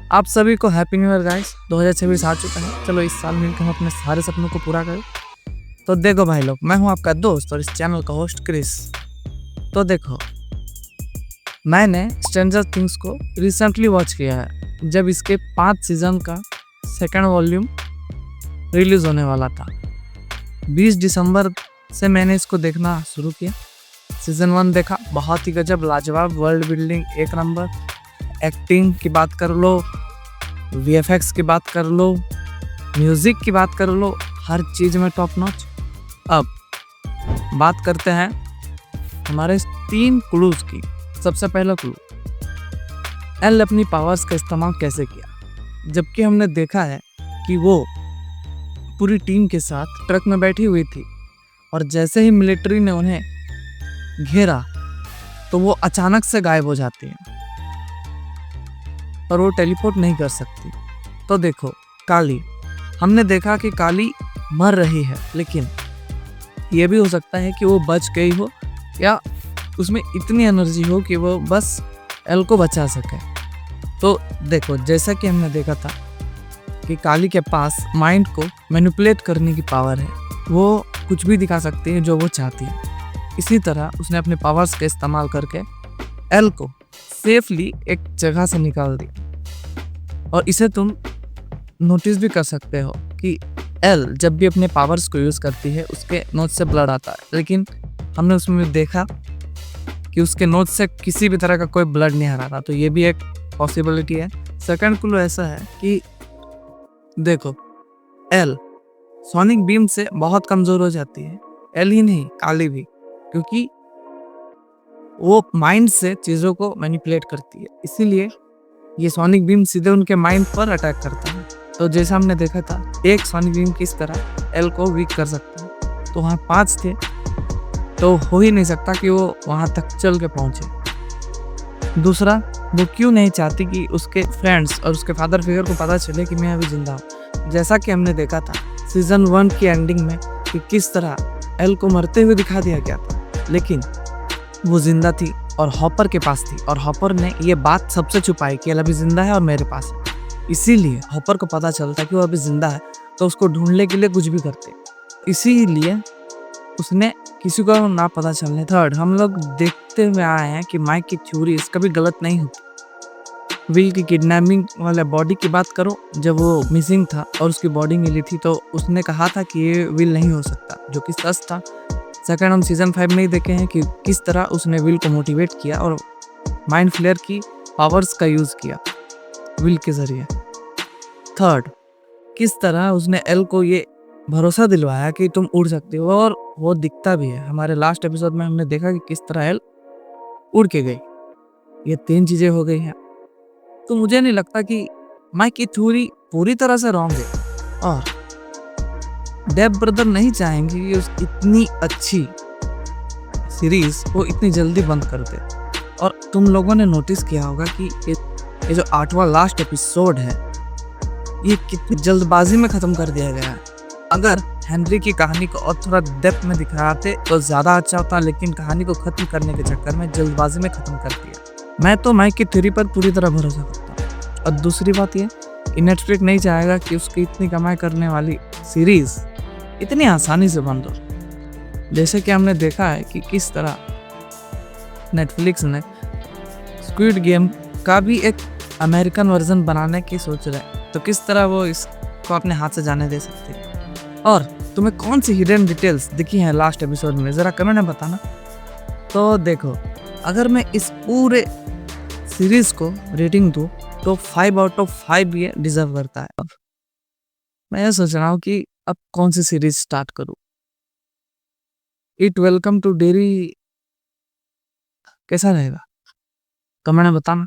आप सभी को हैप्पी न्यू ईयर गाइस। 2026 आ चुका है। चलो इस साल मिलकर हम अपने सारे सपनों को पूरा करें। तो देखो भाई लोग, मैं हूं आपका दोस्त और इस चैनल का होस्ट क्रिस। तो देखो, मैंने स्ट्रेंजर थिंग्स को रिसेंटली वॉच किया है, जब इसके 5 सीजन का सेकंड वॉल्यूम रिलीज होने वाला था। 20 दिसंबर से मैंने इसको देखना शुरू किया। सीजन 1 देखा, बहुत ही गजब, लाजवाब, वर्ल्ड बिल्डिंग एक नंबर, एक्टिंग की बात कर लो, वीएफएक्स की बात कर लो, म्यूजिक की बात कर लो, हर चीज में टॉप नॉच। अब बात करते हैं हमारे 3 क्लूज की। सबसे पहला क्लू, एल अपनी पावर्स का इस्तेमाल कैसे किया, जबकि हमने देखा है कि वो पूरी टीम के साथ ट्रक में बैठी हुई थी और जैसे ही मिलिट्री ने उन्हें घेरा तो वो अचानक से गायब हो जाती है और वो टेलीपोर्ट नहीं कर सकती। तो देखो, काली, हमने देखा कि काली मर रही है, लेकिन ये भी हो सकता है कि वो बच गई हो या उसमें इतनी एनर्जी हो कि वो बस एल को बचा सके। तो देखो, जैसा कि हमने देखा था कि काली के पास माइंड को मैनिपुलेट करने की पावर है, वो कुछ भी दिखा सकती है जो वो चाहती है। इसी तरह उसने अपने पावर्स का इस्तेमाल करके एल को सेफली एक जगह से निकाल दिया। और इसे तुम नोटिस भी कर सकते हो कि एल जब भी अपने पावर्स को यूज करती है उसके नोज से ब्लड आता है, लेकिन हमने उसमें देखा कि उसके नोज से किसी भी तरह का कोई ब्लड नहीं आ रहा था। तो ये भी एक पॉसिबिलिटी है। सेकंड क्लू ऐसा है कि देखो, एल सोनिक बीम से बहुत कमजोर हो जाती है। एल ही नहीं, काली भी, क्योंकि वो माइंड से चीजों को मैनिपुलेट करती है। इसीलिए ये सोनिक बीम सीधे उनके माइंड पर अटैक करता है। तो जैसा हमने देखा था, एक सोनिक बीम किस तरह एल को वीक कर सकता है, तो वहाँ 5 थे, तो हो ही नहीं सकता कि वो वहाँ तक चल के पहुँचे। दूसरा, वो क्यों नहीं चाहती कि उसके फ्रेंड्स और उसके फादर फिगर को पता चले कि मैं अभी जिंदा हूँ। जैसा कि हमने देखा था सीजन 1 की एंडिंग में कि किस तरह एल को मरते हुए दिखा दिया गया था, लेकिन वो जिंदा थी और हॉपर के पास थी, और हॉपर ने ये बात सबसे छुपाई कि एल अभी जिंदा है और मेरे पास है। इसीलिए हॉपर को पता चलता कि वो अभी जिंदा है, तो उसको ढूंढने के लिए कुछ भी करते। इसीलिए उसने किसी को ना पता चलने। थर्ड, हम लोग देखते हुए आए हैं कि माइक की थ्योरीज कभी गलत नहीं होती। विल की किडनैपिंग वाले बॉडी की बात करो, जब वो मिसिंग था और उसकी बॉडी मिली थी तो उसने कहा था कि ये विल नहीं हो सकता, जो कि सच था। सेकंड, हम सीजन 5 में ही देखे हैं कि किस तरह उसने विल को मोटिवेट किया और माइंड फ्लेयर की पावर्स का यूज किया विल के जरिए। थर्ड, किस तरह उसने एल को ये भरोसा दिलवाया कि तुम उड़ सकते हो, और वो दिखता भी है। हमारे लास्ट एपिसोड में हमने देखा कि किस तरह एल उड़ के गई। ये 3 चीजें हो गई हैं। तो मुझे नहीं लगता कि माइक की थ्योरी पूरी तरह से रॉन्ग है, और डेव ब्रदर नहीं चाहेंगे कि उस इतनी अच्छी सीरीज को इतनी जल्दी बंद कर दे। और तुम लोगों ने नोटिस किया होगा कि ये जो 8वां लास्ट एपिसोड है, ये कितनी जल्दबाजी में खत्म कर दिया गया है। अगर हेनरी की कहानी को और थोड़ा डेप्थ में दिखाते तो ज्यादा अच्छा होता, लेकिन कहानी को खत्म करने के चक्कर में जल्दबाजी में खत्म कर दिया। मैं तो माइक की थ्योरी पर पूरी तरह भरोसा करता हूँ। और दूसरी बात ये कि नेटफ्लिक्स नहीं चाहेगा कि उसकी इतनी कमाई करने वाली सीरीज इतनी आसानी से बंद हो। जैसे कि हमने देखा है कि किस तरह नेटफ्लिक्स ने स्क्विड गेम का भी एक अमेरिकन वर्जन बनाने की सोच रहे हैं, तो किस तरह वो इसको अपने हाथ से जाने दे सकते हैं। और तुम्हें कौन सी हिडन डिटेल्स दिखी हैं लास्ट एपिसोड में, जरा कमेंट में बताना। तो देखो, अगर मैं इस पूरे सीरीज को रेटिंग दूं तो 5 आउट ऑफ 5 ये डिजर्व करता है। अब मैं ये सोच रहा हूँ कि अब कौन सी सीरीज स्टार्ट करूँ। इट वेलकम टू डेरी कैसा रहेगा, कमेंट में बताना।